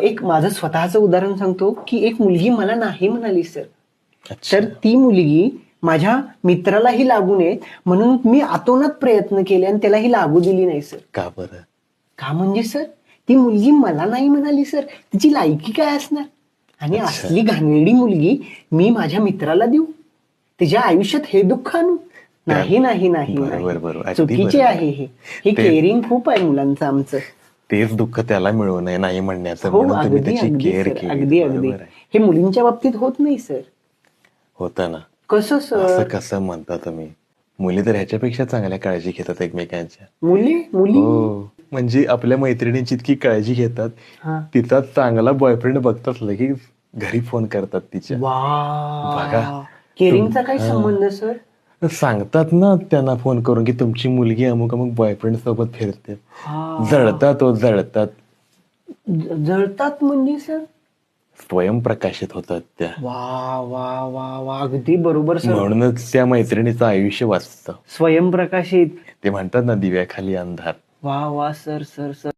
एक माझं स्वतःचं उदाहरण सांगतो की एक मुलगी मला नाही म्हणाली सर. अच्छा. तर ती मुलगी माझ्या मित्रालाही लागू नये म्हणून मी आतोनात प्रयत्न केले आणि त्यालाही लागू दिली नाही सर. का बरं? का म्हणजे सर ती मुलगी मला नाही म्हणाली सर, तिची लायकी काय असणार? आणि अच्छा. असली घाणेरडी मुलगी मी माझ्या मित्राला देऊ, तिच्या आयुष्यात हे दुःख आणू? नाही नाही नाही बरोबर, नाही. बरोबर. अगदी चुकीचे बरोबर. आहे हे ते- केअरिंग खूप आहे मुलांचं आमचं. तेच दुःख त्याला मिळू नये नाही म्हणण्याचं, हो म्हणून तुम्ही अगदी त्याची अगदी केअर सर, केली. अगदी अगदी. बरोबर आहे. हे मुलींच्या बाबतीत होत नाही सर. होतं ना. कसं असं सर? कसं म्हणता तुम्ही? मुली तर ह्याच्यापेक्षा चांगल्या काळजी घेतात एकमेकांच्या. मुली मुली हो, म्हणजे आपल्या मैत्रिणींची इतकी काळजी घेतात, हा. तिचा चांगला बॉयफ्रेंड बघतात लगेच घरी फोन करतात तिच्या. बघा. वा, केअरिंगचा काय हा. संबंध सर? सांगतात ना त्यांना फोन करून की तुमची मुलगी अमुक अमुक बॉयफ्रेंड सोबत फिरते. हा. जळतात हो, जळतात. जळतात म्हणजे सर? स्वयंप्रकाशित होतात त्या. वा वा वा वा, अगदी बरोबर सर. म्हणूनच त्या मैत्रिणीचं आयुष्य वाचतं. स्वयंप्रकाशित. ते म्हणतात ना दिव्याखाली अंधार. वा वा सर सर सर.